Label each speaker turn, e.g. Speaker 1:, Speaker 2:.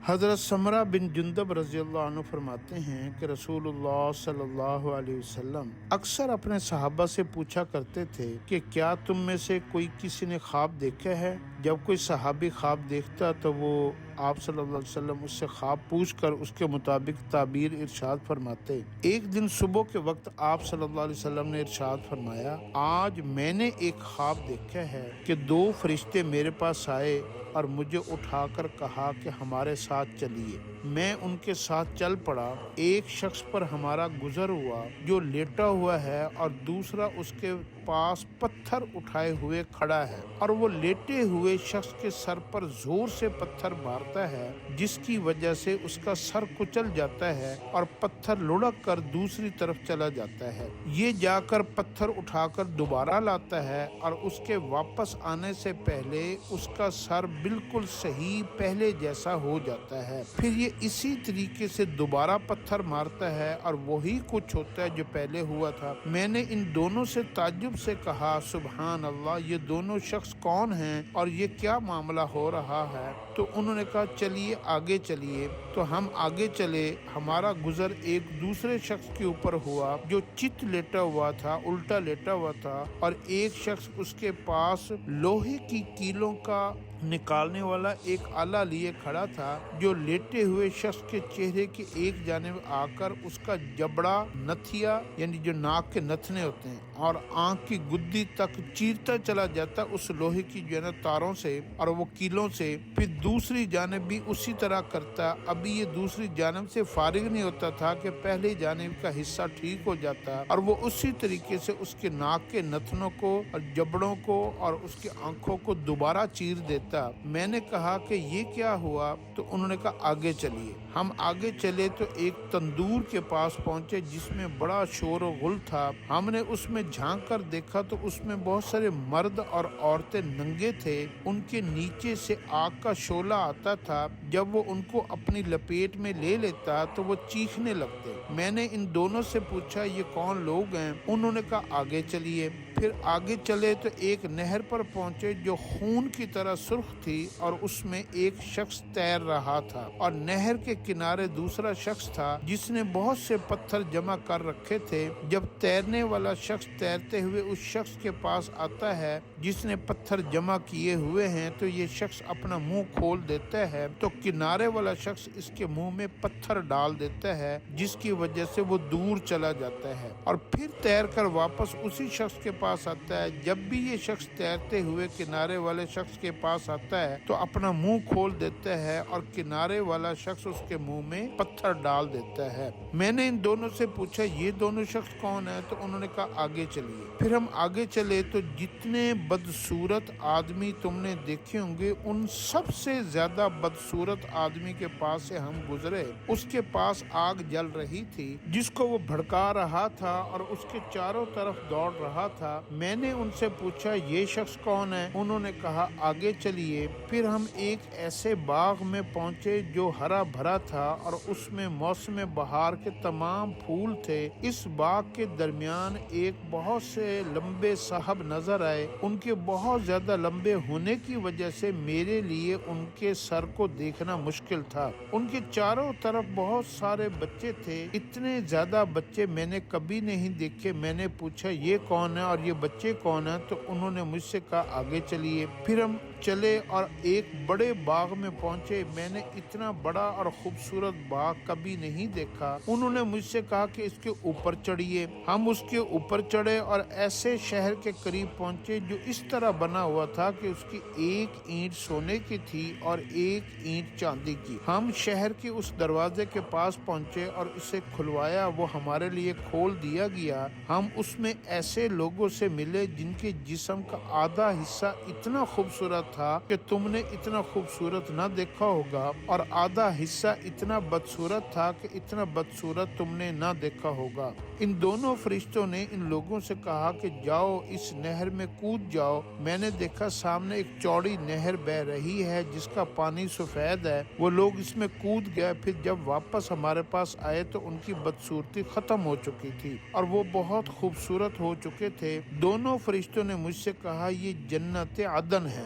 Speaker 1: حضرت سمرہ بن جندب رضی اللہ عنہ فرماتے ہیں کہ رسول اللہ صلی اللہ علیہ وسلم اکثر اپنے صحابہ سے پوچھا کرتے تھے کہ کیا تم میں سے کوئی کسی نے خواب دیکھا ہے؟ جب کوئی صحابی خواب دیکھتا تو وہ آپ صلی اللہ علیہ وسلم اس سے خواب پوچھ کر اس کے مطابق تعبیر ارشاد فرماتے۔ ایک دن صبح کے وقت آپ صلی اللہ علیہ وسلم نے ارشاد فرمایا، آج میں نے ایک خواب دیکھا ہے کہ دو فرشتے میرے پاس آئے اور مجھے اٹھا کر کہا کہ ہمارے ساتھ چلیے۔ میں ان کے ساتھ چل پڑا۔ ایک شخص پر ہمارا گزر ہوا جو لیٹا ہوا ہے اور دوسرا اس کے پاس پتھر اٹھائے ہوئے کھڑا ہے، اور وہ لیٹے ہوئے شخص کے سر پر زور سے پتھر مارتا ہے، جس کی وجہ سے اس کا سر کچل جاتا ہے اور پتھر لڑک کر دوسری طرف چلا جاتا ہے۔ یہ جا کر پتھر اٹھا کر دوبارہ لاتا ہے اور اس کے واپس آنے سے پہلے اس کا سر بالکل صحیح پہلے جیسا ہو جاتا ہے۔ پھر یہ اسی طریقے سے دوبارہ پتھر مارتا ہے اور وہی کچھ ہوتا ہے جو پہلے ہوا تھا۔ میں نے ان دونوں سے تعجب سے کہا، سبحان اللہ، یہ دونوں شخص کون ہیں اور یہ کیا معاملہ ہو رہا ہے؟ تو انہوں نے کہا، چلیے آگے چلیے۔ تو ہم آگے چلے۔ ہمارا گزر ایک دوسرے شخص کے اوپر ہوا جو چت لیٹا ہوا تھا، الٹا لیٹا ہوا تھا، اور ایک شخص اس کے پاس لوہے کی کیلوں کا نکالنے والا ایک آلہ لیے کھڑا تھا، جو لیٹے ہوئے شخص کے چہرے کے ایک جانب آ کر اس کا جبڑا، نتھیا یعنی جو ناک کے نتھنے ہوتے ہیں، اور آنکھ کی گدی تک چیرتا چلا جاتا اس لوہے کی تاروں سے اور وہ کیلوں سے۔ پھر دوسری جانب بھی اسی طرح کرتا۔ ابھی یہ دوسری جانب سے فارغ نہیں ہوتا تھا کہ پہلی جانب کا حصہ ٹھیک ہو جاتا، اور وہ اسی طریقے سے اس کے ناک کے نتنوں کو اور جبڑوں کو اور اس کی آنکھوں کو دوبارہ چیر دیتا۔ میں نے کہا کہ یہ کیا ہوا؟ تو انہوں نے کہا، آگے چلیے۔ ہم آگے چلے تو ایک تندور کے پاس پہنچے جس میں بڑا شور و غل تھا۔ ہم نے اس میں جھانک کر دیکھا تو اس میں بہت سارے مرد اور عورتیں ننگے تھے۔ ان کے نیچے سے آگ کا شعلہ آتا تھا۔ جب وہ ان کو اپنی لپیٹ میں لے لیتا تو وہ چیخنے لگتے۔ میں نے ان دونوں سے پوچھا، یہ کون لوگ ہیں؟ انہوں نے کہا، آگے چلیے۔ پھر آگے چلے تو ایک نہر پر پہنچے جو خون کی طرح سرخ تھی، اور اس میں ایک شخص تیر رہا تھا، اور نہر کے کنارے دوسرا شخص تھا جس نے بہت سے پتھر جمع کر رکھے تھے۔ جب تیرنے والا شخص تیرتے ہوئے اس شخص کے پاس آتا ہے جس نے پتھر جمع کیے ہوئے ہیں تو یہ شخص اپنا منہ کھول دیتا ہے، تو کنارے والا شخص اس کے منہ میں پتھر ڈال دیتا ہے، جس کی وجہ سے وہ دور چلا جاتا ہے، اور پھر تیر کر واپس اسی شخص کے پاس آتا ہے۔ جب بھی یہ شخص تیرتے ہوئے کنارے والے شخص کے پاس آتا ہے تو اپنا منہ کھول دیتا ہے اور کنارے والا شخص اس کے منہ میں پتھر ڈال دیتا ہے۔ میں نے ان دونوں سے پوچھا، یہ دونوں شخص کون ہیں؟ تو انہوں نے کہا، آگے چلیے۔ پھر ہم آگے چلے تو جتنے بدصورت آدمی تم نے دیکھے ہوں گے ان سب سے زیادہ بدصورت آدمی کے پاس سے ہم گزرے۔ اس کے پاس آگ جل رہی تھی جس کو وہ بھڑکا رہا تھا اور اس کے چاروں طرف دوڑ رہا تھا۔ میں نے ان سے پوچھا، یہ شخص کون ہے؟ انہوں نے کہا، آگے چلیے۔ پھر ہم ایک ایسے باغ میں پہنچے جو ہرا بھرا تھا اور اس میں موسم بہار کے تمام پھول تھے۔ اس باغ کے درمیان ایک بہت سے لمبے صاحب نظر آئے۔ ان کے بہت زیادہ لمبے ہونے کی وجہ سے میرے لیے ان کے سر کو دیکھنا مشکل تھا۔ ان کے چاروں طرف بہت سارے بچے تھے۔ اتنے زیادہ بچے میں نے کبھی نہیں دیکھے۔ میں نے پوچھا، یہ کون ہے اور یہ بچے کون ہیں؟ تو انہوں نے مجھ سے کہا، آگے چلیے۔ پھر ہم چلے اور ایک بڑے باغ میں پہنچے۔ میں نے اتنا بڑا اور خوبصورت باغ کبھی نہیں دیکھا۔ انہوں نے مجھ سے کہا کہ اس کے اوپر چڑھیے۔ ہم اس کے اوپر چڑھے اور ایسے شہر کے قریب پہنچے جو اس طرح بنا ہوا تھا کہ اس کی ایک اینٹ سونے کی تھی اور ایک اینٹ چاندی کی۔ ہم شہر کے اس دروازے کے پاس پہنچے اور اسے کھلوایا۔ وہ ہمارے لیے کھول دیا گیا۔ ہم اس میں ایسے لوگوں سے ملے جن کے جسم کا آدھا حصہ اتنا خوبصورت تھا کہ تم نے اتنا خوبصورت نہ دیکھا ہوگا، اور آدھا حصہ اتنا بدصورت تھا کہ اتنا بدصورت تم نے نہ دیکھا ہوگا۔ ان دونوں فرشتوں نے ان لوگوں سے کہا کہ جاؤ اس نہر میں کود جاؤ۔ میں نے دیکھا سامنے ایک چوڑی نہر بہہ رہی ہے جس کا پانی سفید ہے۔ وہ لوگ اس میں کود گئے۔ پھر جب واپس ہمارے پاس آئے تو ان کی بدصورتی ختم ہو چکی تھی اور وہ بہت خوبصورت ہو چکے تھے۔ دونوں فرشتوں نے مجھ سے کہا، یہ جنت عدن ہے